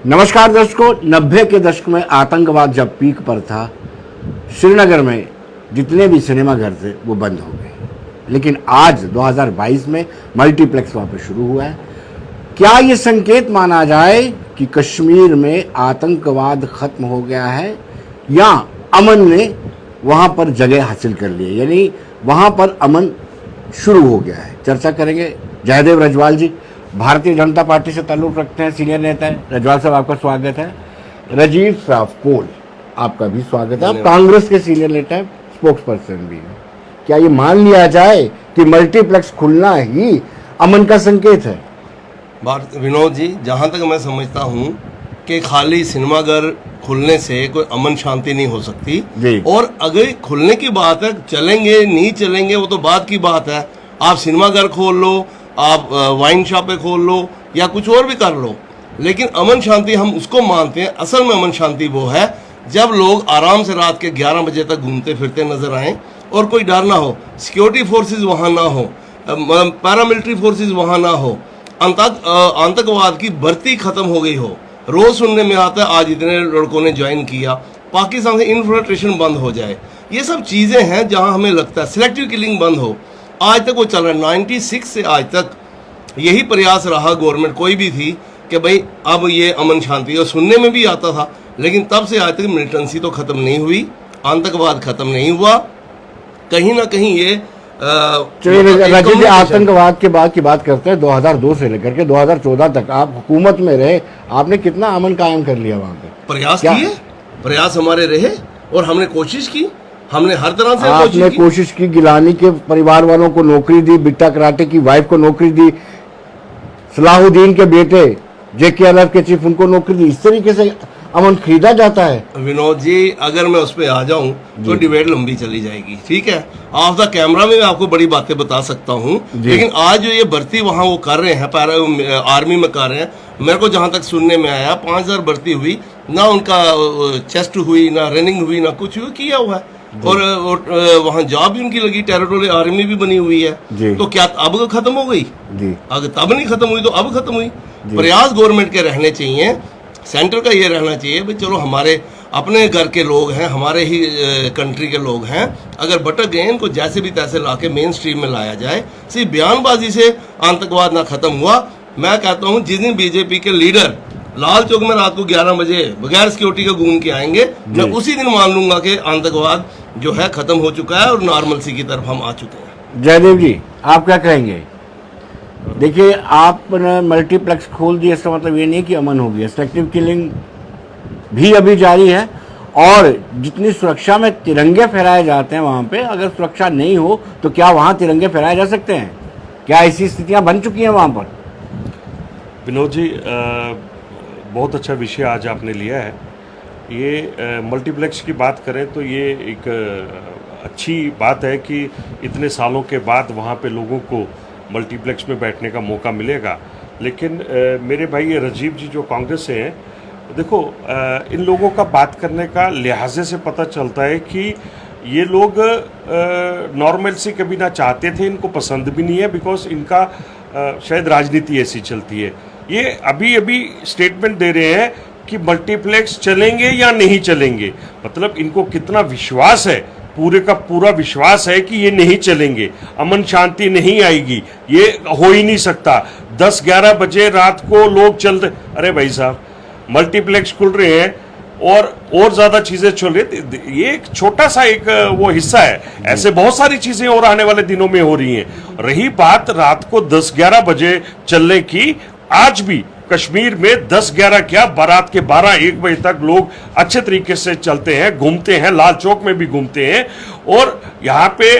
नमस्कार दर्शकों, 90 के दशक में आतंकवाद जब पीक पर था, श्रीनगर में जितने भी सिनेमा घर थे वो बंद हो गए। लेकिन आज 2022 में मल्टीप्लेक्स वहाँ पे शुरू हुआ है। क्या ये संकेत माना जाए कि कश्मीर में आतंकवाद खत्म हो गया है या अमन ने वहाँ पर जगह हासिल कर ली है, यानी वहाँ पर अमन शुरू हो गया है? चर्चा करेंगे। जयदेव रजवाल जी भारतीय जनता पार्टी से ताल्लुक़ रखते हैं, सीनियर नेता है। रजवाल साहब आपका स्वागत है। राजीव सावकोल आपका भी स्वागत है। आप कांग्रेस के सीनियर नेता है, स्पोक्स पर्सन भी है। क्या ये मान लिया जाए कि मल्टीप्लेक्स खुलना ही अमन का संकेत है? विनोद जी, जहाँ तक मैं समझता हूँ कि खाली सिनेमाघर खुलने से कोई अमन शांति नहीं हो सकती। और अगर खुलने की बात है, चलेंगे नहीं चलेंगे वो तो बात की बात है। आप सिनेमाघर खोल लो, आप वाइन शॉपें खोल लो या कुछ और भी कर लो, लेकिन अमन शांति हम उसको मानते हैं। असल में अमन शांति वो है जब लोग आराम से रात के 11 बजे तक घूमते फिरते नजर आएं और कोई डर ना हो, सिक्योरिटी फोर्सेस वहाँ ना हो, पैरामिलिट्री फोर्सेस वहाँ ना हो, आतंकवाद की भर्ती खत्म हो गई हो। रोज सुनने में आता है आज इतने लड़कों ने ज्वाइन किया, पाकिस्तान से इन्फिल्ट्रेशन बंद हो जाए। ये सब चीज़ें हैं जहाँ हमें लगता है सिलेक्टिव किलिंग बंद हो। आज तक वो चल रहा है, 96 से आज तक यही प्रयास रहा, गवर्नमेंट कोई भी थी, कि भाई अब ये अमन शांति, और सुनने में भी आता था, लेकिन तब से आज तक मिलिटेंसी तो ख़त्म नहीं हुई, आतंकवाद ख़त्म नहीं हुआ। कहीं ना कहीं ये राजीव जी, आतंकवाद के बाद की बात करते हैं। 2002 से लेकर के 2014 तक आप हुकूमत में रहे, आपने कितना अमन कायम कर लिया वहाँ पे? प्रयास किए, प्रयास हमारे रहे और हमने कोशिश की, हमने हर तरह से आपने कोशिश की। गिलानी के परिवार वालों को नौकरी दी, बिट्टा कराटे की वाइफ को नौकरी दी, सलाहुद्दीन के बेटे JKLF के चीफ उनको नौकरी दी। इस तरीके से अमन खरीदा जाता है? विनोद जी, अगर मैं उस पर आ जाऊं तो डिबेट लंबी चली जाएगी। ठीक है, ऑफ द कैमरा में मैं आपको बड़ी बातें बता सकता हूं, लेकिन आज जो ये भर्ती वहां वो कर रहे हैं, आर्मी में कर रहे हैं, मेरे को जहां तक सुनने में आया 5000 भर्ती हुई ना, उनका चेस्ट हुई ना, रनिंग हुई ना, कुछ किया हुआ है। और वहाँ जॉब भी उनकी लगी, टेरिटोरियल आर्मी भी बनी हुई है। तो क्या अब खत्म हो गई? अगर तब नहीं खत्म हुई तो अब खत्म हुई। प्रयास गवर्नमेंट के रहने चाहिए, सेंटर का ये रहना चाहिए भाई चलो हमारे अपने घर के लोग हैं, हमारे ही कंट्री के लोग हैं, अगर भटक गए इनको जैसे भी तैसे लाके मेन स्ट्रीम में लाया जाए। सिर्फ बयानबाजी से आतंकवाद ना खत्म हुआ। मैं कहता हूँ जिस दिन बीजेपी के लीडर लाल चौक में रात को 11 बजे बगैर सिक्योरिटी के घूम के आएंगे, मैं उसी दिन मान लूंगा कि आतंकवाद जो है खत्म हो चुका है और नॉर्मलसी की तरफ हम आ चुके हैं। जयदेव जी, आप क्या कहेंगे? देखिए, आपने मल्टीप्लेक्स खोल दिया, इसका मतलब ये नहीं कि अमन हो गया। सेलेक्टिव किलिंग भी अभी जारी है और जितनी सुरक्षा में तिरंगे फहराए जाते हैं वहाँ पे, अगर सुरक्षा नहीं हो तो क्या वहाँ तिरंगे फहराए जा सकते हैं? क्या ऐसी स्थितियाँ बन चुकी हैं वहाँ पर? विनोद जी, बहुत अच्छा विषय आज आपने लिया है। ये मल्टीप्लेक्स की बात करें तो ये एक अच्छी बात है कि इतने सालों के बाद वहाँ पे लोगों को मल्टीप्लेक्स में बैठने का मौका मिलेगा। लेकिन मेरे भाई ये राजीव जी जो कांग्रेस से हैं, देखो इन लोगों का बात करने का लिहाजे से पता चलता है कि ये लोग नॉर्मलसी कभी ना चाहते थे, इनको पसंद भी नहीं है, बिकॉज इनका शायद राजनीति ऐसी चलती है। ये अभी अभी स्टेटमेंट दे रहे हैं कि मल्टीप्लेक्स चलेंगे या नहीं चलेंगे, मतलब इनको कितना विश्वास है, पूरे का पूरा विश्वास है कि ये नहीं चलेंगे, अमन शांति नहीं आएगी, ये हो ही नहीं सकता। 10-11 बजे रात को लोग चलते, अरे भाई साहब मल्टीप्लेक्स खुल रहे हैं और ज़्यादा चीज़ें चल रही, ये एक छोटा सा एक वो हिस्सा है, ऐसे बहुत सारी चीज़ें और आने वाले दिनों में हो रही हैं। रही बात रात को 10-11 बजे चलने की, आज भी कश्मीर में 10-11 क्या, बारात के 12-1 बजे तक लोग अच्छे तरीके से चलते हैं, घूमते हैं, लाल चौक में भी घूमते हैं। और यहाँ पे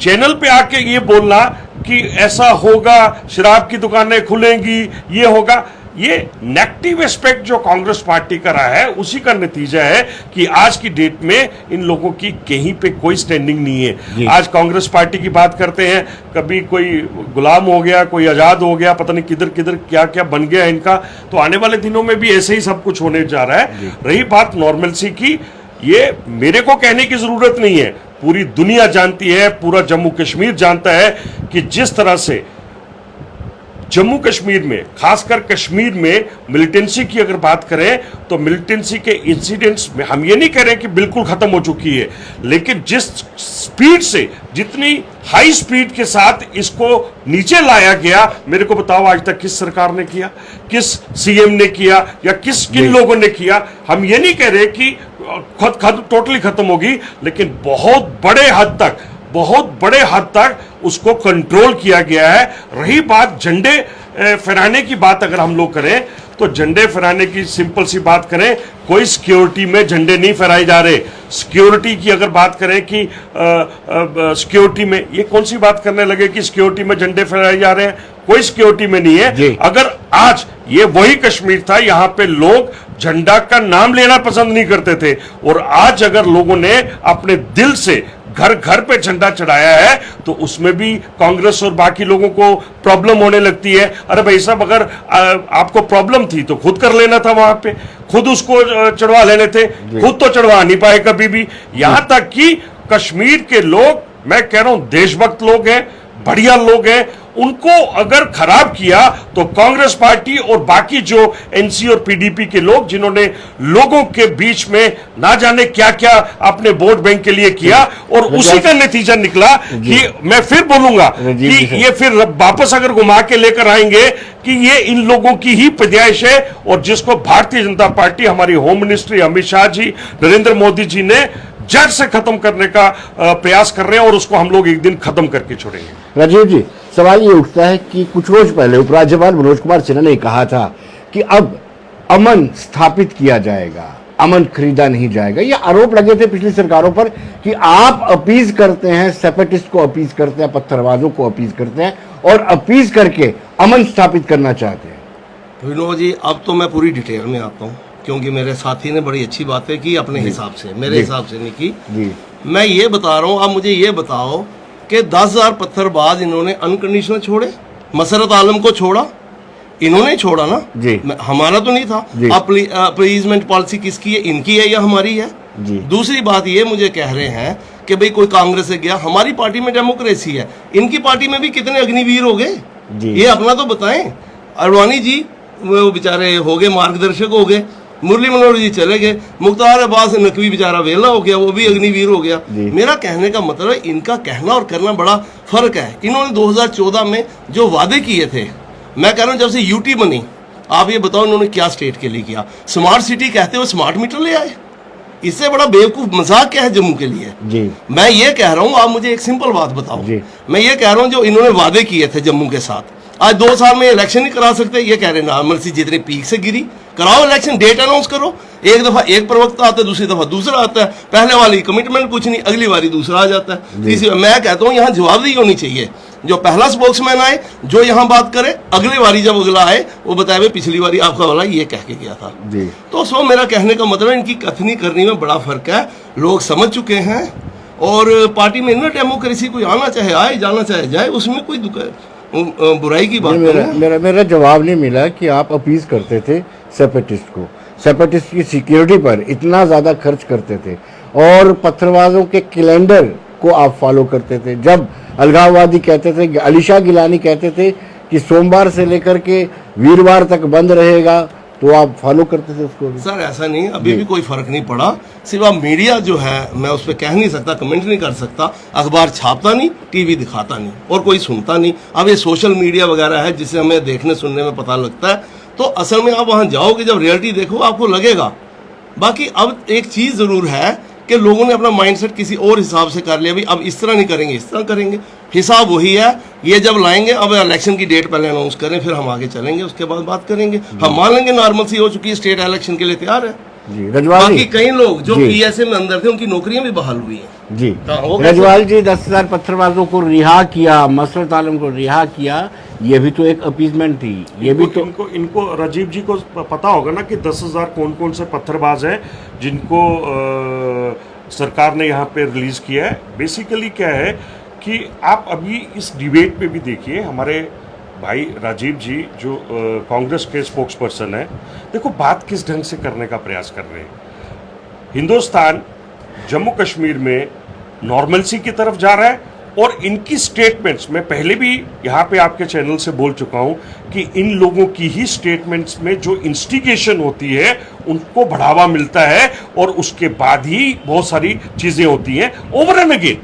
चैनल पे आके ये बोलना कि ऐसा होगा, शराब की दुकानें खुलेंगी, ये होगा, ये नेगेटिव एस्पेक्ट जो कांग्रेस पार्टी का रहा है उसी का नतीजा है कि आज की डेट में इन लोगों की कहीं पे कोई स्टैंडिंग नहीं है। आज कांग्रेस पार्टी की बात करते हैं, कभी कोई गुलाम हो गया, कोई आजाद हो गया, पता नहीं किधर किधर क्या क्या बन गया इनका। तो आने वाले दिनों में भी ऐसे ही सब कुछ होने जा रहा है। रही बात नॉर्मलसी की, ये मेरे को कहने की जरूरत नहीं है, पूरी दुनिया जानती है, पूरा जम्मू कश्मीर जानता है कि जिस तरह से जम्मू कश्मीर में, खासकर कश्मीर में मिलिटेंसी की अगर बात करें तो मिलिटेंसी के इंसिडेंट्स में हम ये नहीं कह रहे कि बिल्कुल खत्म हो चुकी है, लेकिन जिस स्पीड से, जितनी हाई स्पीड के साथ इसको नीचे लाया गया, मेरे को बताओ आज तक किस सरकार ने किया, किस सीएम ने किया, या किन लोगों ने किया। हम ये नहीं कह रहे कि टोटली खत्म होगी, लेकिन बहुत बड़े हद तक उसको कंट्रोल किया गया है। रही बात झंडे फहराने की बात, अगर हम लोग करें तो झंडे फहराने की सिंपल सी बात करें, कोई सिक्योरिटी में झंडे नहीं फहराए जा रहे। सिक्योरिटी की अगर बात करें कि सिक्योरिटी में, ये कौन सी बात करने लगे कि सिक्योरिटी में झंडे फहराए जा रहे हैं? कोई सिक्योरिटी में नहीं है। अगर आज ये वही कश्मीर था, यहां पे लोग झंडा का नाम लेना पसंद नहीं करते थे, और आज अगर लोगों ने अपने दिल से घर घर पे झंडा चढ़ाया है तो उसमें भी कांग्रेस और बाकी लोगों को प्रॉब्लम होने लगती है। अरे भाई साहब, अगर आपको प्रॉब्लम थी तो खुद कर लेना था, वहां पे खुद उसको चढ़वा लेने थे, खुद तो चढ़वा नहीं पाए कभी भी। यहां तक कि कश्मीर के लोग, मैं कह रहा हूं, देशभक्त लोग हैं, बढ़िया लोग हैं, उनको अगर खराब किया तो कांग्रेस पार्टी और बाकी जो एनसी और पीडीपी के लोग, जिन्होंने लोगों के बीच में ना जाने क्या क्या अपने वोट बैंक के लिए किया, और उसी का नतीजा निकला कि मैं फिर बोलूंगा कि ये फिर वापस अगर घुमा के लेकर आएंगे कि ये इन लोगों की ही पैदाइश है, और जिसको भारतीय जनता पार्टी, हमारी होम मिनिस्ट्री अमित शाह जी, नरेंद्र मोदी जी ने जड़ से खत्म करने का प्रयास कर रहे हैं, और उसको हम लोग एक दिन खत्म करके छोड़ेंगे। राजीव जी, सवाल ये उठता है कि कुछ रोज पहले उपराज्यपाल मनोज कुमार सिन्हा ने कहा था कि अब अमन स्थापित किया जाएगा, अमन खरीदा नहीं जाएगा। ये आरोप लगे थे पिछली सरकारों पर कि आप अपीज करते हैं, सेपरेटिस्ट को अपीज करते हैं, पत्थरबाजों को अपीज करते हैं, और अपीज करके अमन स्थापित करना चाहते हैं। विनोद जी, अब तो मैं पूरी डिटेल में आता हूँ, क्योंकि मेरे साथी ने बड़ी अच्छी बातें की अपने हिसाब से, मेरे हिसाब से नहीं की। मैं ये बता रहा हूँ, आप मुझे ये बताओ कि 10,000 पत्थरबाज इन्होंने अनकंडीशनल छोड़े, मसरत आलम को छोड़ा, इन्होंने छोड़ा ना जी। हमारा तो नहीं था। अपीजमेंट पॉलिसी किसकी है, इनकी है या हमारी है जी। दूसरी बात ये मुझे कह रहे हैं कि भाई कोई कांग्रेस से गया, हमारी पार्टी में डेमोक्रेसी है, इनकी पार्टी में भी कितने अग्निवीर हो गए, ये अपना तो बताएं। अडवाणी जी वो बेचारे हो गए, मार्गदर्शक हो गए, मुरली मनोहर जी चले गए, मुख्तार अब्बास नकवी बेचारा वेला हो गया, वो भी अग्निवीर हो गया। मेरा कहने का मतलब है, इनका कहना और करना बड़ा फर्क है। इन्होंने 2014 में जो वादे किए थे, मैं कह रहा हूँ जब से यूटी बनी, आप ये बताओ इन्होंने क्या स्टेट के लिए किया। स्मार्ट सिटी कहते हुए स्मार्ट मीटर ले आए, इससे बड़ा बेवकूफ मजाक क्या है जम्मू के लिए जी। मैं ये कह रहा हूँ, आप मुझे एक सिंपल बात बताओ, मैं ये कह रहा हूँ जो इन्होंने वादे किए थे जम्मू के साथ, आज 2 साल में इलेक्शन नहीं करा सकते, ये कह रहे हैं नॉर्मल सी जितनी पीक से गिरी, कराओ इलेक्शन, डेट अनाउंस करो। एक दफा एक प्रवक्ता आता है, दूसरी दफा दूसरा आता है, पहले वाली कमिटमेंट कुछ नहीं, अगली बारी दूसरा आ जाता है, तीसरी। मैं कहता हूँ यहाँ जवाबदेही होनी चाहिए, जो पहला स्पोक्समैन आए, जो यहाँ बात करे, अगली बारी जब अगला आए वो बताए भाई पिछली बारी आपका वाला ये कह के गया था जी। तो सो मेरा कहने का मतलब इनकी कथनी करनी में बड़ा फर्क है, लोग समझ चुके हैं। और पार्टी में ना डेमोक्रेसी कोई आना चाहे आए, जाना चाहे जाए, उसमें कोई बुराई की बात नहीं। मेरा जवाब नहीं मिला कि आप अपीज करते थे सेपरेटिस्ट को, सेपरेटिस्ट की सिक्योरिटी पर इतना ज़्यादा खर्च करते थे, और पत्थरबाजों के कैलेंडर को आप फॉलो करते थे। जब अलगाववादी कहते थे, अलीशा गिलानी कहते थे कि सोमवार से लेकर के वीरवार तक बंद रहेगा, तो आप फॉलो करते थे उसको भी। सर ऐसा नहीं, अभी भी कोई फर्क नहीं पड़ा, सिर्फ अब मीडिया जो है, मैं उस पर कह नहीं सकता, कमेंट नहीं कर सकता, अखबार छापता नहीं, टीवी दिखाता नहीं, और कोई सुनता नहीं। अब ये सोशल मीडिया वगैरह है जिससे हमें देखने सुनने में पता लगता है, तो असल में आप वहाँ जाओगे, जब रियलिटी देखो आपको लगेगा। बाकी अब एक चीज़ ज़रूर है कि लोगों ने अपना माइंडसेट किसी और हिसाब से कर लिया, भी अब इस तरह नहीं करेंगे, इस तरह करेंगे, हिसाब वही है। ये जब लाएंगे, अब इलेक्शन की डेट पहले अनाउंस करें, फिर हम आगे चलेंगे, उसके बाद बात करेंगे। हम मान लेंगे नॉर्मल सी हो चुकी है, स्टेट इलेक्शन के लिए तैयार है जी। बाकी कई लोग जो पीएसए में अंदर थे, उनकी नौकरियां भी बहाल हुई हैं जी। रजवाल जी, 10,000 पत्थरबाजों को रिहा किया, मसरत आलम को रिहा किया, ये भी तो एक अपीजमेंट थी। ये भी तो इनको राजीव जी को पता होगा ना कि 10,000 कौन कौन से पत्थरबाज हैं जिनको सरकार ने यहाँ पे रिलीज किया है। बेसिकली क्या है कि आप अभी इस डिबेट पे भी देखिए, हमारे भाई राजीव जी जो कांग्रेस के स्पोक्स पर्सन है, देखो बात किस ढंग से करने का प्रयास कर रहे हैं। हिंदुस्तान जम्मू कश्मीर में नॉर्मलसी की तरफ जा रहा है, और इनकी स्टेटमेंट्स मैं पहले भी यहाँ पे आपके चैनल से बोल चुका हूँ कि इन लोगों की ही स्टेटमेंट्स में जो इंस्टिगेशन होती है उनको बढ़ावा मिलता है और उसके बाद ही बहुत सारी चीजें होती हैं ओवर एंड अगेन।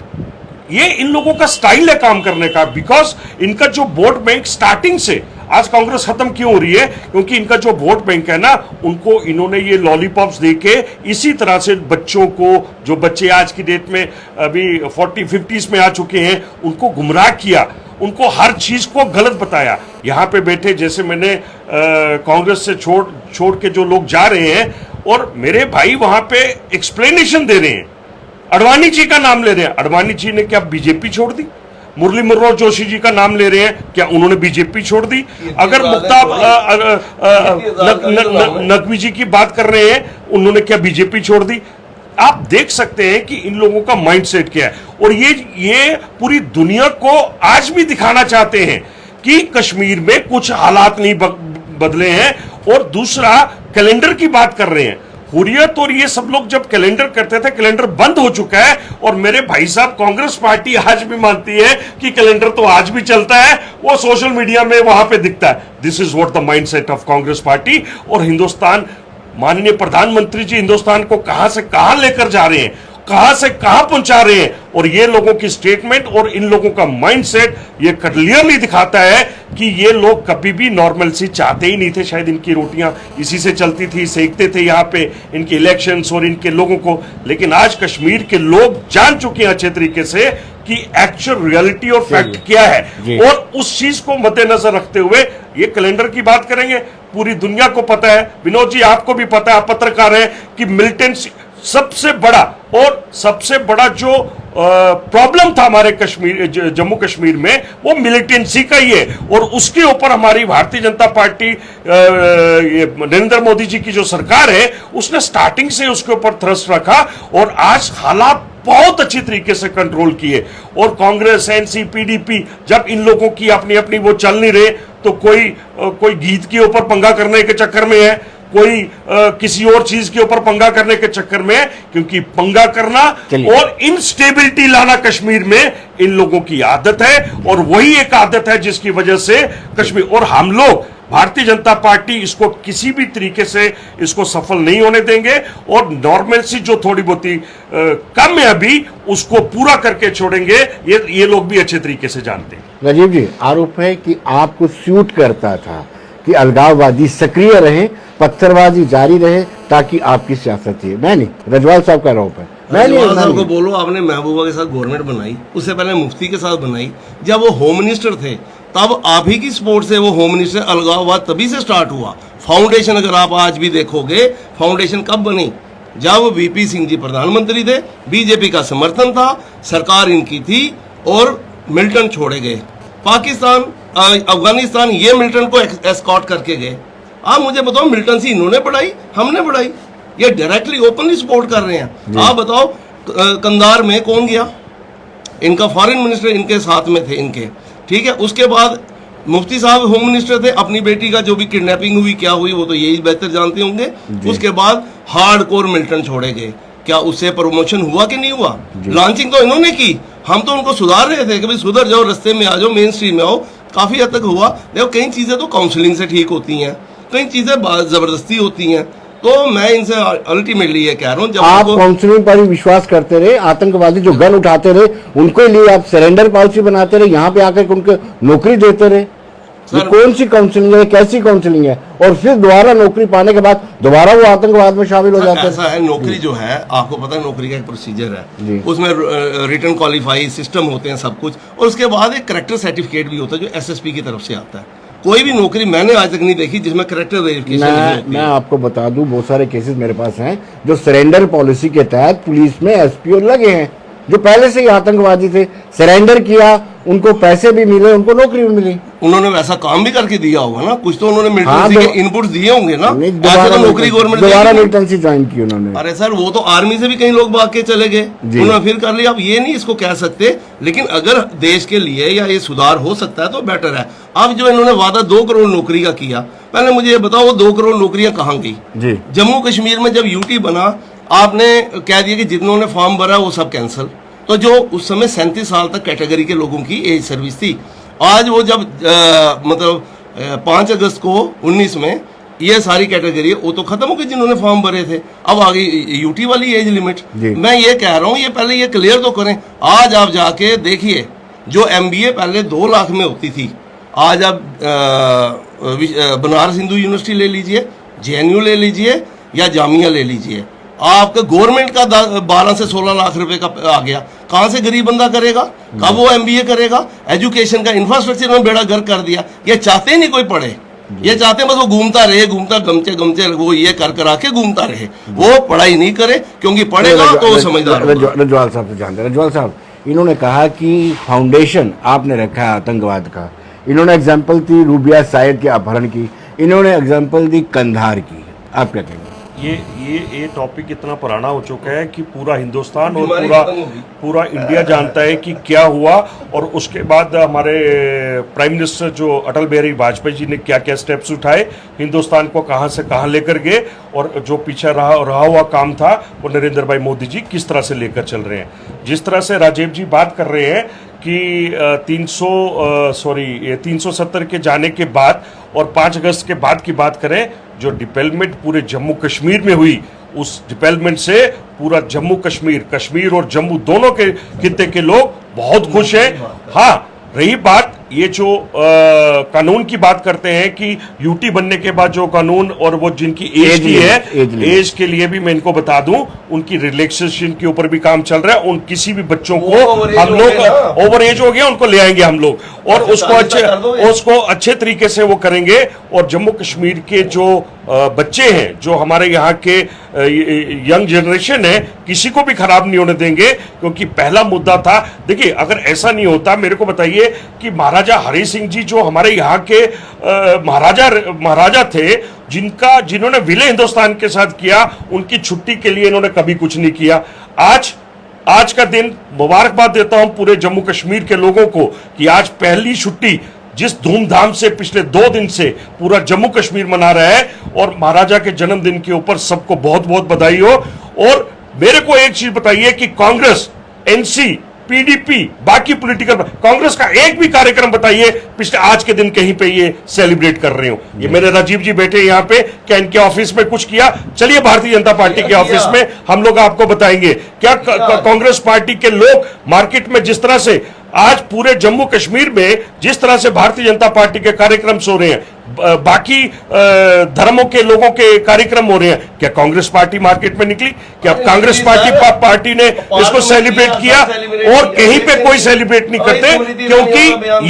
ये इन लोगों का स्टाइल है काम करने का, बिकॉज इनका जो वोट बैंक स्टार्टिंग से आज कांग्रेस खत्म क्यों हो रही है, क्योंकि इनका जो वोट बैंक है ना, उनको इन्होंने ये लॉलीपॉप्स देके इसी तरह से बच्चों को, जो बच्चे आज की डेट में अभी 40-50s में आ चुके हैं, उनको गुमराह किया, उनको हर चीज को गलत बताया। यहाँ पे बैठे जैसे मैंने कांग्रेस से छोड़ के जो लोग जा रहे हैं और मेरे भाई वहां पे एक्सप्लेनेशन दे रहे हैं, अडवाणी जी का नाम ले रहे हैं, अडवाणी जी ने क्या बीजेपी छोड़ दी? मुरली मनोहर जोशी जी का नाम ले रहे हैं, क्या उन्होंने बीजेपी छोड़ दी? अगर मुख्तार नकवी जी की बात कर रहे हैं, उन्होंने क्या बीजेपी छोड़ दी? आप देख सकते हैं कि इन लोगों का माइंडसेट क्या है। और ये पूरी दुनिया को आज भी दिखाना चाहते हैं कि कश्मीर में कुछ हालात नहीं बदले हैं। और दूसरा, कैलेंडर की बात कर रहे हैं। हुर्रियत और ये सब लोग जब कैलेंडर करते थे, कैलेंडर बंद हो चुका है। और मेरे भाई साहब, कांग्रेस पार्टी आज भी मानती है कि कैलेंडर तो आज भी चलता है, वो सोशल मीडिया में वहां पे दिखता है। This is what the mindset of Congress party. और हिंदुस्तान, माननीय प्रधानमंत्री जी हिंदुस्तान को कहां से कहां लेकर जा रहे हैं, कहां से कहां पहुंचा रहे हैं। और ये लोगों की स्टेटमेंट और इन लोगों का माइंडसेट ये क्लियरली दिखाता है कि ये लोग कभी भी नॉर्मलसी चाहते ही नहीं थे। शायद इनकी रोटियां इसी से चलती थी, सेकते थे यहाँ पे इनके इलेक्शंस और इनके लोगों को। लेकिन आज कश्मीर के लोग जान चुके हैं अच्छे तरीके से कि एक्चुअल रियलिटी और फैक्ट क्या है। और उस चीज को मद्देनजर रखते हुए ये कैलेंडर की बात करेंगे। पूरी दुनिया को पता है, विनोद जी आपको भी पता है, आप पत्रकार हैं, कि मिलिटेंसी सबसे बड़ा जो प्रॉब्लम था हमारे जम्मू कश्मीर में, वो मिलिटेंसी का ही है। और उसके ऊपर हमारी भारतीय जनता पार्टी, नरेंद्र मोदी जी की जो सरकार है, उसने स्टार्टिंग से उसके ऊपर थ्रस्ट रखा और आज हालात बहुत अच्छी तरीके से कंट्रोल किए। और कांग्रेस, एनसी, पीडीपी, जब इन लोगों की अपनी अपनी वो चल नहीं रहे, तो कोई गीत के ऊपर पंगा करने के चक्कर में है, कोई किसी और चीज के ऊपर पंगा करने के चक्कर में है। क्योंकि पंगा करना और इनस्टेबिलिटी लाना कश्मीर में इन लोगों की आदत है। और वही एक आदत है जिसकी वजह से कश्मीर, और हम लोग भारतीय जनता पार्टी इसको किसी भी तरीके से इसको सफल नहीं होने देंगे। और नॉर्मलसी जो थोड़ी बहुत कम है अभी, उसको पूरा करके छोड़ेंगे। ये लोग भी अच्छे तरीके से जानते हैं। राजीव जी, आरोप है कि आपको सूट करता था कि अलगाववादी सक्रिय रहे, पत्थरबाजी जारी रहे, ताकि आपकी सियासत थी। मैं नहीं, रजवाल साहब का आरोप है। मैं रजवाल साहब को बोलो, आपने महबूबा के साथ गवर्नमेंट बनाई, उससे पहले मुफ्ती के साथ बनाई। जब वो होम मिनिस्टर थे तब आप ही की सपोर्ट से वो होम मिनिस्टर, अलगाववाद तभी से स्टार्ट हुआ। फाउंडेशन अगर आप आज भी देखोगे, फाउंडेशन कब बनी? जब वीपी सिंह जी प्रधानमंत्री थे, बीजेपी का समर्थन था, सरकार इनकी थी और मिल्टन छोड़े गए। पाकिस्तान, अफगानिस्तान, ये मिल्टन को एस्कॉर्ट करके गए। आप मुझे बताओ, मिल्टन से इन्होंने बढ़ाई, हमने बढ़ाई? ये डायरेक्टली ओपनली सपोर्ट कर रहे हैं। आप बताओ, कंधार में कौन गया? इनका फॉरेन मिनिस्टर इनके साथ में थे इनके, ठीक है। उसके बाद मुफ्ती साहब होम मिनिस्टर थे। अपनी बेटी का जो भी किडनैपिंग हुई, क्या हुई, वो तो यही बेहतर जानते होंगे। उसके बाद हार्डकोर मिल्टन छोड़े गए। क्या उससे प्रमोशन हुआ कि नहीं हुआ? लॉन्चिंग तो इन्होंने की, हम तो उनको सुधार रहे थे कि भाई सुधर जाओ, रास्ते में आ जाओ, मेन स्ट्रीम में आओ। काफी हद तक हुआ। देखो, कई चीजें तो काउंसलिंग से ठीक होती हैं, कई चीजें जबरदस्ती होती हैं। तो मैं इनसे अल्टीमेटली ये कह रहा हूँ, जब आप काउंसलिंग पर ही विश्वास करते रहे, आतंकवादी जो गन उठाते रहे उनके लिए आप सरेंडर पॉलिसी बनाते रहे, यहाँ पे आकर उनको नौकरी देते रहे। ये कौन सी काउंसलिंग है, कैसी काउंसलिंग है? और फिर दोबारा नौकरी पाने के बाद दोबारा वो आतंकवाद में शामिल हो जाते हैं। ऐसा है, नौकरी जो है, आपको पता है नौकरी का एक प्रोसीजर है, उसमें रिटर्न क्वालिफाई सिस्टम होते हैं, सब कुछ। और उसके बाद एक करेक्टर सर्टिफिकेट भी होता है जो एसएसपी की तरफ से आता है। कोई भी नौकरी मैंने आज तक नहीं देखी जिसमें करेक्टर वेरिफिकेशन। मैं आपको बता दूं, बहुत सारे केसेस मेरे पास हैं जो सरेंडर पॉलिसी के तहत पुलिस में एसपीओ लगे हैं, जो पहले से ही आतंकवादी थे, सरेंडर किया, उनको पैसे भी मिले, उनको नौकरी भी मिली। उन्होंने वैसा काम भी करके दिया होगा ना, कुछ तो उन्होंने मिलिटेंसी के इनपुट्स दिए होंगे ना। ऐसे तो नौकरी गवर्नमेंट दोबारा मिलिटेंसी ज्वाइन की उन्होंने। अरे सर, वो तो आर्मी से भी कई लोग भाग के चले गए, उन्होंने फिर कर लिया। अब ये नहीं इसको कह सकते, लेकिन अगर देश के लिए या ये सुधार हो सकता है तो बेटर है। अब जो इन्होंने वादा 2 करोड़ नौकरी का किया, पहले मुझे ये बताओ, वो 2 करोड़ नौकरियां कहाँ गई? जम्मू कश्मीर में जब यूटी बना, आपने कह दिया कि जिन्होंने फॉर्म भरा वो सब कैंसिल। तो जो उस समय 37 साल तक कैटेगरी के लोगों की एज सर्विस थी, आज वो जब मतलब 5 अगस्त को 19 में ये सारी कैटेगरी वो तो खत्म हो गई जिन्होंने फॉर्म भरे थे, अब आ गई यूटी वाली एज लिमिट। मैं ये कह रहा हूँ ये पहले ये क्लियर तो करें। आज आप जाके देखिए जो MBA पहले 2 लाख में होती थी, आज आप बनारस हिंदू यूनिवर्सिटी ले लीजिए, JNU ले लीजिए या जामिया ले लीजिए, आपका गवर्नमेंट का 12 से 16 लाख रुपए का आ गया। कहाँ से गरीब बंदा करेगा, कब वो MBA करेगा? एजुकेशन का इंफ्रास्ट्रक्चर में बेड़ा गर्क कर दिया। ये चाहते ही नहीं कोई पढ़े, ये चाहते हैं बस वो घूमता रहे, घूमता गमचे गमचे वो ये कर करा के घूमता रहे, वो पढ़ाई नहीं करे, क्योंकि पढ़ेगा तो वो समझदार होगा। रजवाल साहब से जानते हैं। रजवाल साहब, इन्होंने कहा कि फाउंडेशन आपने रखा है आतंकवाद का, इन्होंने एग्जाम्पल दी रूबिया साइद के अपहरण की, इन्होंने एग्जाम्पल दी कंधार की, आप क्या कहेंगे? ये टॉपिक इतना पुराना हो चुका है कि पूरा हिंदुस्तान और पूरा इंडिया जानता है कि क्या हुआ, और उसके बाद हमारे प्राइम मिनिस्टर जो अटल बिहारी वाजपेयी जी ने क्या क्या स्टेप्स उठाए, हिंदुस्तान को कहां से कहां लेकर गए, और जो पीछे रहा हुआ काम था वो नरेंद्र भाई मोदी जी किस तरह से लेकर चल रहे हैं। जिस तरह से राजीव जी बात कर रहे हैं कि 370 के जाने के बाद और 5 अगस्त के बाद की बात करें, जो डिवेलपमेंट पूरे जम्मू कश्मीर में हुई, उस डिवेलपमेंट से पूरा जम्मू कश्मीर और जम्मू दोनों के खित्ते के लोग बहुत खुश हैं। हाँ, रही बात ये जो कानून की बात करते हैं कि यूटी बनने के बाद जो कानून और वो जिनकी एज की है, एज के लिए भी मैं इनको बता दूं, उनकी रिलैक्सेशन के ऊपर भी काम चल रहा है। उन किसी भी बच्चों को हम लोग ओवर एज हो गया उनको ले आएंगे हम लोग, और उसको अच्छे तरीके से वो करेंगे। और जम्मू कश्मीर के जो बच्चे हैं, जो हमारे यहाँ के यंग जनरेशन है, किसी को भी खराब नहीं होने देंगे, क्योंकि पहला मुद्दा था। देखिए, अगर ऐसा नहीं होता, मेरे को बताइए कि महाराजा हरि सिंह जी जो हमारे यहाँ के महाराजा थे, जिन्होंने विलय हिंदुस्तान के साथ किया, उनकी छुट्टी के लिए इन्होंने कभी कुछ नहीं किया। आज का दिन मुबारकबाद देता हूं पूरे जम्मू कश्मीर के लोगों को कि आज पहली छुट्टी जिस धूमधाम से पिछले 2 दिन से पूरा जम्मू कश्मीर मना रहा है, और महाराजा के जन्मदिन के ऊपर सबको बहुत बहुत बधाई हो। और मेरे को एक चीज बताइए कि कांग्रेस, NC, PDP, बाकी पॉलिटिकल, कांग्रेस का एक भी कार्यक्रम बताइए पिछले आज के दिन कहीं पे ये सेलिब्रेट कर रहे हो। ये मेरे राजीव जी बैठे यहाँ पे, क्या इनके ऑफिस में कुछ किया? चलिए भारतीय जनता पार्टी के ऑफिस में हम लोग आपको बताएंगे। क्या कांग्रेस पार्टी के लोग मार्केट में जिस तरह से आज पूरे जम्मू कश्मीर में जिस तरह से भारतीय जनता पार्टी के कार्यक्रम हो रहे हैं, बाकी धर्मों के लोगों के कार्यक्रम हो रहे हैं, क्या कांग्रेस पार्टी मार्केट में निकली? क्या कांग्रेस पार्टी ने इसको सेलिब्रेट किया? और कहीं पे कोई सेलिब्रेट नहीं करते, क्योंकि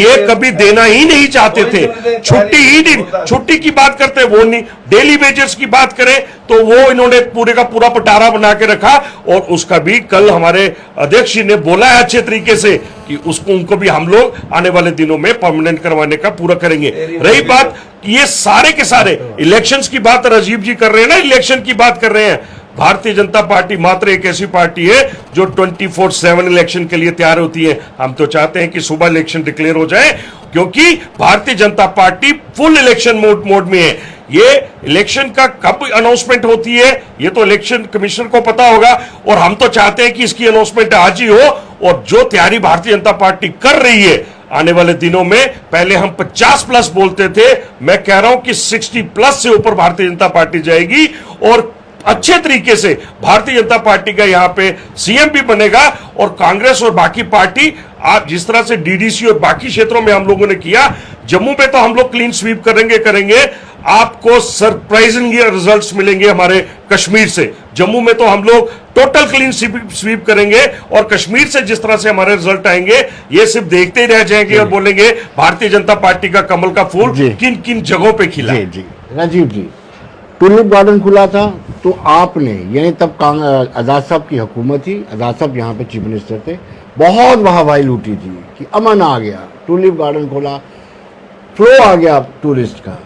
ये कभी देना ही नहीं चाहते थे। छुट्टी की बात करते वो नहीं, डेली वेजेस की बात करें तो वो इन्होंने पूरे का पूरा पटारा बना के रखा, और उसका भी कल हमारे अध्यक्ष जी ने बोला है अच्छे तरीके से कि उनको भी हम लोग आने वाले दिनों में परमानेंट करवाने का पूरा करेंगे। रही बात कि ये सारे के सारे इलेक्शंस की बात राजीव जी कर रहे हैं ना, इलेक्शन की बात कर रहे हैं, भारतीय जनता पार्टी मात्र एक ऐसी पार्टी है जो 24/7 इलेक्शन के लिए तैयार होती है। हम तो चाहते हैं कि सुबह इलेक्शन डिक्लेयर हो जाए, क्योंकि Bharatiya Janata party full election mode में है। ये इलेक्शन का कब अनाउंसमेंट होती है ये तो इलेक्शन कमिश्नर को पता होगा, और हम तो चाहते हैं कि इसकी अनाउंसमेंट आज ही हो। और जो तैयारी भारतीय जनता पार्टी कर रही है आने वाले दिनों में, पहले हम 50+ बोलते थे, मैं कह रहा हूं कि 60+ से ऊपर भारतीय जनता पार्टी जाएगी, और अच्छे तरीके से भारतीय जनता पार्टी का यहां पे CM भी बनेगा। और कांग्रेस और बाकी पार्टी, आप जिस तरह से DDC और बाकी क्षेत्रों में हम लोगों ने किया, जम्मू में तो हम लोग क्लीन स्वीप करेंगे। आपको सरप्राइजिंग रिजल्ट्स मिलेंगे हमारे कश्मीर से। जम्मू में तो हम लोग टोटल क्लीन स्वीप करेंगे, और कश्मीर से जिस तरह से हमारे रिजल्ट आएंगे, ये सिर्फ देखते ही रह जाएंगे और बोलेंगे भारतीय जनता पार्टी का कमल का फूल किन किन जगहों पे खिला। जी राजीव जी, टुलिप गार्डन खुला था तो आपने, यानी तब आजाद साहब की हुकूमत थी, आजाद साहब यहाँ पे चीफ मिनिस्टर थे, बहुत वाहवाही लूटी थी कि अमन आ गया, टुलिप गार्डन खोला, फ्लो आ गया टूरिस्ट का।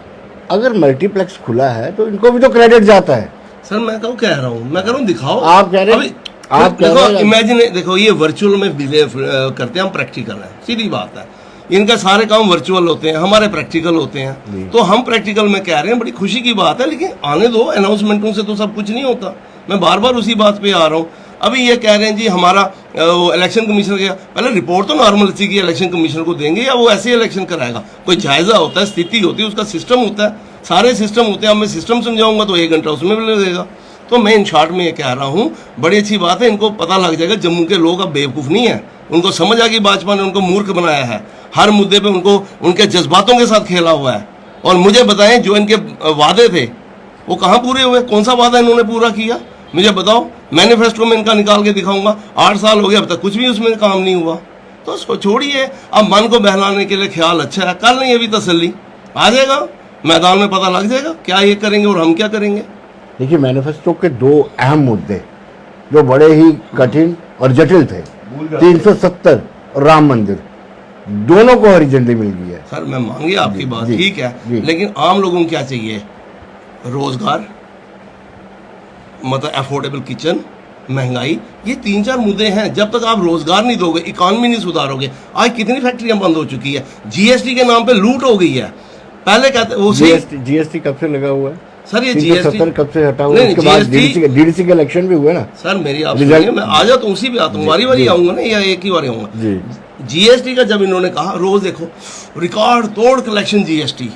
अगर मल्टीप्लेक्स खुला है तो इनको भी तो क्रेडिट जाता है। सर मैं कह रहा हूँ दिखाओ। आप कह रहे हैं, आप देखो, इमेजिन, देखो ये वर्चुअल में बिलीव करते हैं हम, प्रैक्टिकल है, सीधी बात है। इनका सारे काम वर्चुअल होते हैं, हमारे प्रैक्टिकल होते हैं। तो हम प्रैक्टिकल में कह रहे हैं, बड़ी खुशी की बात है, लेकिन आने दो, अनाउंसमेंटों से तो सब कुछ नहीं होता। मैं बार बार उसी बात पे आ रहा हूँ। अभी ये कह रहे हैं जी हमारा वो इलेक्शन कमीशन का, पहले रिपोर्ट तो नॉर्मल सी की इलेक्शन कमीशन को देंगे या वो ऐसे ही इलेक्शन कराएगा? कोई जायजा होता है, स्थिति होती है, उसका सिस्टम होता है, सारे सिस्टम होते हैं। अब मैं सिस्टम समझाऊंगा तो 1 घंटा उसमें भी लगेगा। तो मैं इन शॉर्ट में ये कह रहा हूँ, बड़ी अच्छी बात है, इनको पता लग जाएगा जम्मू के लोग अब बेवकूफ़ नहीं है, उनको समझ आ गई भाजपा ने उनको मूर्ख बनाया है, हर मुद्दे पे उनको उनके जज्बातों के साथ खेला हुआ है। और मुझे बताएं जो इनके वादे थे वो कहाँ पूरे हुए? कौन सा वादा इन्होंने पूरा किया मुझे बताओ। मैनिफेस्टो में इनका निकाल के दिखाऊंगा, 8 साल हो गए अब तक कुछ भी उसमें काम नहीं हुआ। तो छोड़िए, अब मन को बहलाने के लिए ख्याल अच्छा है, कल नहीं अभी तसल्ली आ जाएगा, मैदान में पता लग जाएगा क्या ये करेंगे और हम क्या करेंगे। देखिए, मैनिफेस्टो के 2 अहम मुद्दे जो बड़े ही कठिन और जटिल थे, 370 और राम मंदिर, दोनों को हरी झंडी मिल गई है। सर मैं मांगी आपकी बात, ठीक है, लेकिन आम लोगों को क्या चाहिए? रोजगार, मतलब अफोर्डेबल किचन, महंगाई, ये 3-4 मुद्दे हैं। जब तक आप रोजगार नहीं दोगे, इकॉनमी नहीं सुधारोगे। आज कितनी फैक्ट्रियां बंद हो चुकी है, जीएसटी के नाम पे लूट हो गई है। पहले कहते वो जीएसटी कब से लगा हुआ है सर? ये जीएसटी कब से हटा हुआ है? उसके बाद डीडीसी के इलेक्शन भी हुए ना सर। मेरी आप सुनिए, मैं आ जाता हूँ, उसी पे आता हूँ, बारी आऊंगा ना या एक ही बार आऊंगा। जीएसटी का जब इन्होंने कहा, रोज देखो रिकॉर्ड तोड़ कलेक्शन जीएसटी,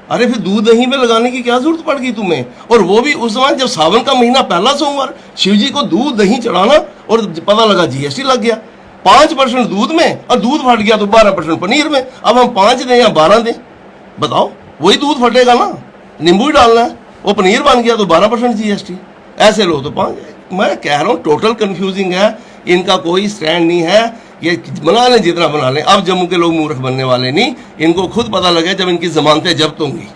अरे फिर दूध दही में लगाने की क्या जरूरत पड़ गई तुम्हें? और वो भी उस समय जब सावन का महीना पहला सोमवार, शिव जी को दूध दही चढ़ाना और पता लगा जीएसटी लग गया। 5% दूध में, और दूध फट गया तो 12% पनीर में। अब हम 5 दें या 12 दें, बताओ, वही दूध फटेगा ना, नींबू ही डालना है, वो पनीर बन गया तो 12% जीएसटी। ऐसे लो तो 5। मैं कह रहा हूँ टोटल कंफ्यूजिंग है, इनका कोई स्टैंड नहीं है। ये बना लें जितना बना लें, अब जम्मू के लोग मूर्ख बनने वाले नहीं, इनको खुद पता लगे जब इनकी जमानतें जब्त होंगी।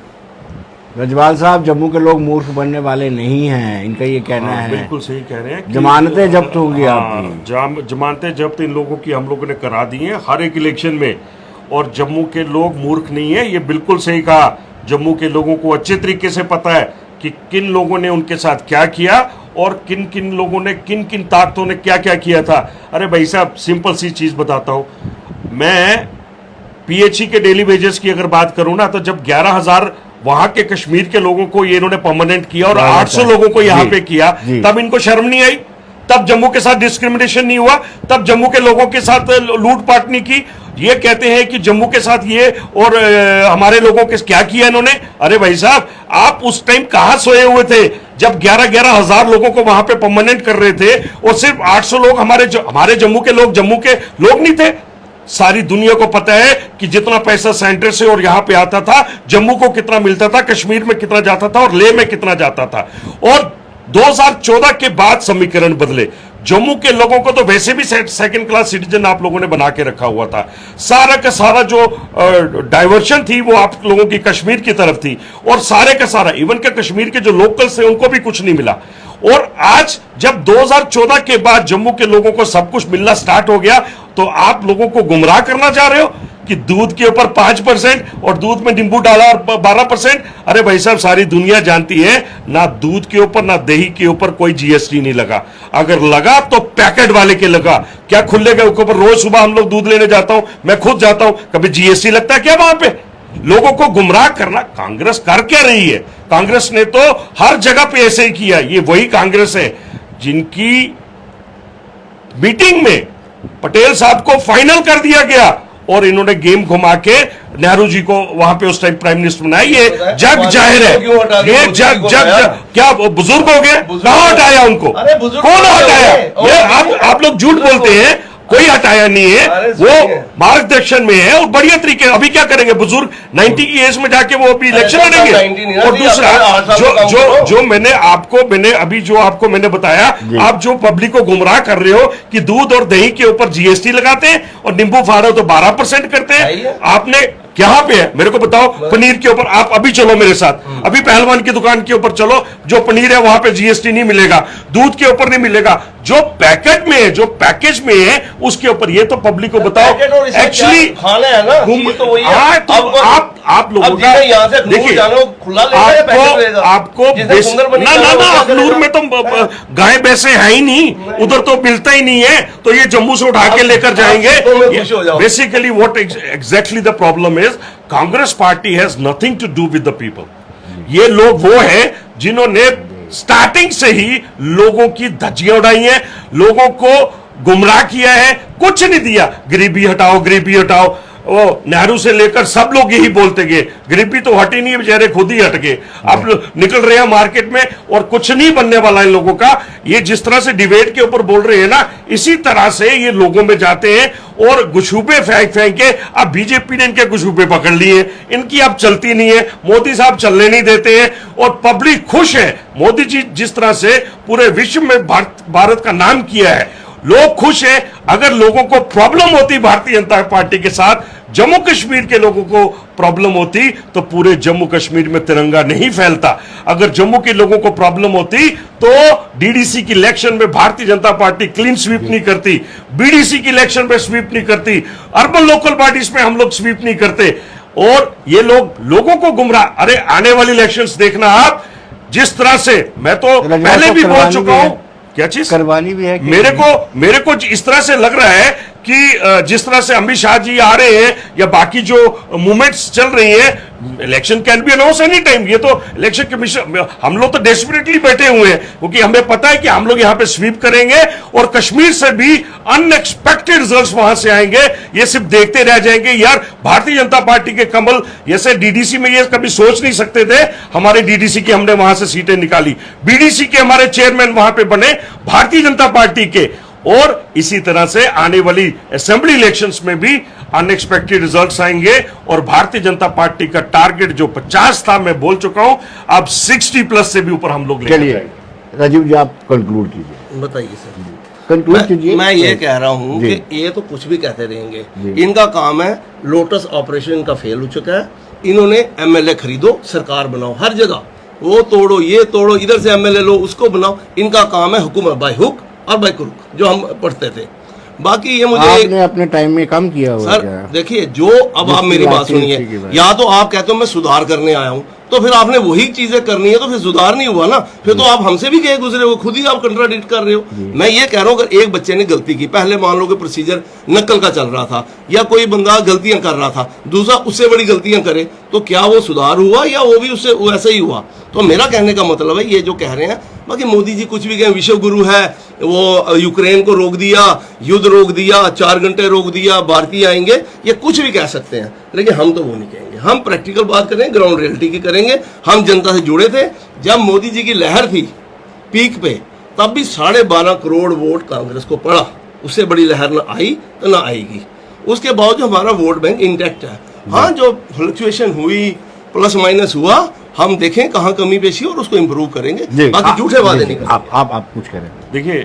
रजवाल साहब, जम्मू के लोग मूर्ख बनने वाले नहीं हैं, इनका ये कहना है। बिल्कुल सही कह रहे हैं। जमानतें जब्त होंगी आपकी। जमानतें जब्त इन लोगों की हम लोगों ने करा दी हैं हर एक इलेक्शन में, और जम्मू के लोग मूर्ख नहीं है, ये बिल्कुल सही कहा। जम्मू के लोगों को अच्छे तरीके से पता है कि किन लोगों ने उनके साथ क्या किया और किन किन लोगों ने, किन किन ताकतों ने क्या क्या किया था। अरे भाई साहब, सिंपल सी चीज बताता हूं मैं, पीएचई के डेली वेजेस की अगर बात करूं ना, तो जब 11,000 वहां के कश्मीर के लोगों को ये इन्होंने परमानेंट किया और 800 लोगों को यहां पे किया, तब इनको शर्म नहीं आई? तब जम्मू के साथ डिस्क्रिमिनेशन नहीं हुआ? तब जम्मू के लोगों के साथ लूटपाट नहीं की? ये कहते हैं कि जम्मू के साथ ये और हमारे लोगों के क्या किया इन्होंने। अरे भाई साहब, आप उस टाइम कहां सोए हुए थे जब 11-11 हजार लोगों को वहां पे परमानेंट कर रहे थे और सिर्फ 800 लोग हमारे जम्मू के लोग नहीं थे? सारी दुनिया को पता है कि जितना पैसा सेंटर से और यहां पे आता था, जम्मू को कितना मिलता था, कश्मीर में कितना जाता था और लेह में कितना जाता था। और 2014 के बाद समीकरण बदले। जम्मू के लोगों को तो वैसे भी सेकंड क्लास सिटीजन आप लोगों ने बना के रखा हुआ था। सारा का सारा जो डाइवर्शन थी वो आप लोगों की कश्मीर की तरफ थी, और सारे का सारा इवन के कश्मीर के जो लोकल्स थे उनको भी कुछ नहीं मिला। और आज जब 2014 के बाद जम्मू के लोगों को सब कुछ मिलना स्टार्ट हो गया, तो आप लोगों को गुमराह करना चाह रहे हो कि दूध के ऊपर 5% और दूध में नींबू डाला और 12%। अरे भाई साहब, सारी दुनिया जानती है ना दूध के ऊपर ना दही के ऊपर कोई जीएसटी नहीं लगा। अगर लगा तो पैकेट वाले के लगा। क्या खुले के ऊपर रोज सुबह हम लोग दूध लेने जाता हूं, मैं खुद जाता हूं, कभी जीएसटी लगता है क्या वहां पे? लोगों को गुमराह करना कांग्रेस कर क्या रही है? कांग्रेस ने तो हर जगह पे ऐसे ही किया। ये वही कांग्रेस है जिनकी मीटिंग में पटेल साहब को फाइनल कर दिया गया और इन्होंने गेम घुमा के नेहरू जी को वहां पे उस टाइम प्राइम मिनिस्टर बनाया। ये जग जाहिर है, ये जग क्या बुजुर्ग हो गए? कहां हटाया उनको? कौन हटाया? ये आप लोग झूठ बोलते हैं, कोई हटाया नहीं है, वो मार्गदर्शन में है और बढ़िया तरीके। अभी क्या करेंगे बुजुर्ग? 90 की एज में जाके वो अभी इलेक्शन लड़ेंगे। और दूसरा जो मैंने आपको मैंने बताया, आप जो पब्लिक को गुमराह कर रहे हो कि दूध और दही के ऊपर जीएसटी लगाते हैं और नींबू फाड़ो तो 12% करते हैं। आपने कहां पे है मेरे को बताओ? पनीर के ऊपर आप अभी चलो मेरे साथ, अभी पहलवान की दुकान के ऊपर चलो, जो पनीर है वहां पे जीएसटी नहीं मिलेगा, दूध के ऊपर नहीं मिलेगा, जो पैकेट में है, जो पैकेज में है उसके ऊपर। ये तो पब्लिक को बताओ। एक्चुअली खाने है ना, तो वही है। तो आप लोगों का देखिए, आपको ना अखनूर में तो गाय भैंसे है ही नहीं, उधर तो मिलता ही नहीं है, तो ये जम्मू से उठा के लेकर जाएंगे। Basically what exactly the problem is, Congress party has nothing to do with the people. ये लोग वो हैं जिन्होंने स्टार्टिंग से ही लोगों की धज्जियां उड़ाई हैं, लोगों को गुमराह किया है, कुछ नहीं दिया। गरीबी हटाओ, गरीबी हटाओ, वो नेहरू से लेकर सब लोग यही बोलते गए, गरीबी तो हटी नहीं, बेचारे खुद ही हट गए। अब निकल रहे हैं मार्केट में और कुछ नहीं बनने वाला इन लोगों का। ये जिस तरह से डिबेट के ऊपर बोल रहे हैं ना, इसी तरह से ये लोगों में जाते हैं और गुशूबे फेंक फेंक के। अब बीजेपी ने इनके गुशूबे पकड़ लिए, इनकी अब चलती नहीं है, मोदी साहब चलने नहीं देते हैं और पब्लिक खुश है। मोदी जी जिस तरह से पूरे विश्व में भारत का नाम किया है, लोग खुश हैं। अगर लोगों को प्रॉब्लम होती भारतीय जनता पार्टी के साथ, जम्मू कश्मीर के लोगों को प्रॉब्लम होती, तो पूरे जम्मू कश्मीर में तिरंगा नहीं फैलता। अगर जम्मू के लोगों को प्रॉब्लम होती तो डीडीसी की इलेक्शन में Bharatiya Janata party clean sweep नहीं करती, बीडीसी की इलेक्शन में स्वीप नहीं करती, अर्बन लोकल बॉडीज में हम लोग स्वीप नहीं करते। और ये लोग लोगों को गुमराह, अरे आने वाली इलेक्शंस देखना आप, जिस तरह से मैं तो पहले भी बोल चुका हूं, क्या चीज करवानी भी है। मेरे को इस तरह से लग रहा है कि जिस तरह से अमित शाह जी आ रहे हैं या बाकी जो मूवमेंट्स चल रही हैं, election can be announce any time. ये तो इलेक्शन कमीशन, हम लोग तो डेस्परेटली बैठे हुए हैं क्योंकि हमें पता है कि हम लोग यहां पे स्वीप करेंगे और कश्मीर से भी अनएक्सपेक्टेड रिजल्ट्स वहां से आएंगे। ये सिर्फ देखते रह जाएंगे यार, भारतीय जनता पार्टी के कमल, जैसे डीडीसी में ये कभी सोच नहीं सकते थे, हमारे डीडीसी की हमने वहां से सीटें निकाली, बीडीसी के हमारे चेयरमैन वहां पे बने भारतीय जनता पार्टी के। और इसी तरह से आने वाली असेंबली इलेक्शंस में भी अनएक्सपेक्टेड रिजल्ट्स आएंगे और भारतीय जनता पार्टी का टारगेट जो 50 था, मैं बोल चुका हूं, अब 60+ से भी ऊपर हम लोग लेकर जाएंगे। राजीव जी आप कंक्लूड कीजिए। बताइए सर। कंक्लूड कीजिए। मैं ये कह रहा हूं कि ये तो कुछ भी कहते रहेंगे, इनका काम है, लोटस ऑपरेशन का फेल हो चुका है। इन्होंने एमएलए खरीदो, सरकार बनाओ, हर जगह वो तोड़ो, ये तोड़ो, इधर से एमएलए लो, उसको बनाओ। इनका काम है हुकूमत बाय हुक और बाय क्रुक, जो हम पढ़ते थे। बाकी ये मुझे आपने अपने टाइम में कम किया हुआ सर क्या? देखिए, जो अब आप मेरी बात सुनिए, या तो आप कहते हो मैं सुधार करने आया हूं, तो फिर आपने वही चीजें करनी है, तो फिर सुधार नहीं हुआ ना, फिर तो आप हमसे भी गए गुजरे हो, खुद ही आप कंट्राडिक्ट कर रहे हो। मैं ये कह रहा हूं, अगर एक बच्चे ने गलती की, पहले मान लो कि प्रोसीजर नकल का चल रहा था या कोई बंदा गलतियां कर रहा था, दूसरा उससे बड़ी गलतियां करे, तो क्या वो सुधार हुआ या वो भी उससे वैसा ही हुआ? तो मेरा कहने का मतलब है, ये जो कह रहे हैं, बाकी मोदी जी कुछ भी कहें, विश्व गुरु है, वो यूक्रेन को रोक दिया, युद्ध रोक दिया, 4 घंटे रोक दिया, भारतीय आएंगे, ये कुछ भी कह सकते हैं, लेकिन हम तो वो नहीं कहेंगे। हम प्रैक्टिकल बात करें, ग्राउंड रियलिटी की करेंगे। हम जनता से जुड़े थे। जब मोदी जी की लहर थी पीक पे, तब भी 12.5 करोड़ वोट कांग्रेस को पड़ा। उससे बड़ी लहर ना आई तो ना आएगी। उसके बावजूद हमारा वोट बैंक इंटैक्ट है। हाँ, जो फ्लक्चुएशन हुई, प्लस माइनस हुआ, हम देखें कहाँ कमी पेशी और उसको इम्प्रूव करेंगे। बाकी झूठे वादे नहीं करेंगे। आप कुछ करें। देखिए,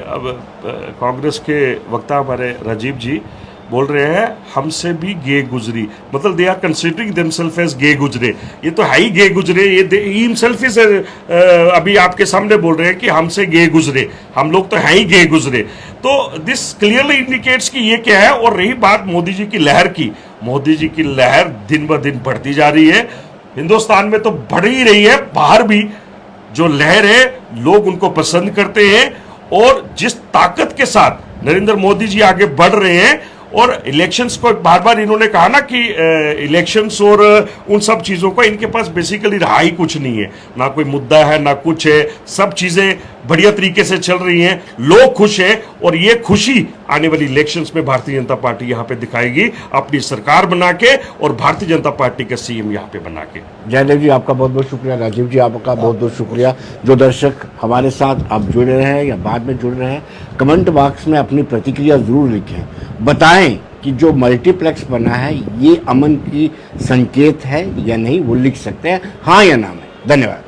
अब कांग्रेस के वक्ता हमारे राजीव जी बोल रहे हैं हमसे भी गे गुजरी, मतलब they are considering themselves as gay गुजरे। ये तो है ही गे गुजरे, ये हिमसेल्फ इज अभी आपके सामने बोल रहे हैं कि हमसे गे गुजरे, हम लोग तो हैं ही गे गुजरे। तो दिस क्लियरली इंडिकेट्स कि ये क्या है। और रही बात मोदी जी की लहर की, मोदी जी की लहर दिन ब दिन बढ़ती जा रही है। हिंदुस्तान में तो बढ़ ही रही है, बाहर भी जो लहर है लोग उनको पसंद करते हैं। और जिस ताकत के साथ नरेंद्र मोदी जी आगे बढ़ रहे हैं, और इलेक्शंस को बार बार इन्होंने कहा ना कि इलेक्शंस और उन सब चीज़ों को, इनके पास बेसिकली रहा ही कुछ नहीं है, ना कोई मुद्दा है ना कुछ है, सब चीज़ें बढ़िया तरीके से चल रही हैं, लोग खुश हैं। और ये खुशी आने वाली इलेक्शंस में भारतीय जनता पार्टी यहाँ पे दिखाएगी, अपनी सरकार बना के और भारतीय जनता पार्टी का सीएम यहाँ पे बना के। जयदेव जी आपका बहुत बहुत शुक्रिया, राजीव जी आपका बहुत बहुत शुक्रिया। जो दर्शक हमारे साथ अब जुड़े रहे हैं या बाद में जुड़ रहे हैं, कमेंट बॉक्स में अपनी प्रतिक्रिया जरूर लिखें, बताएं कि जो मल्टीप्लेक्स बना है ये अमन की संकेत है या नहीं, वो लिख सकते हैं हाँ या ना में। धन्यवाद।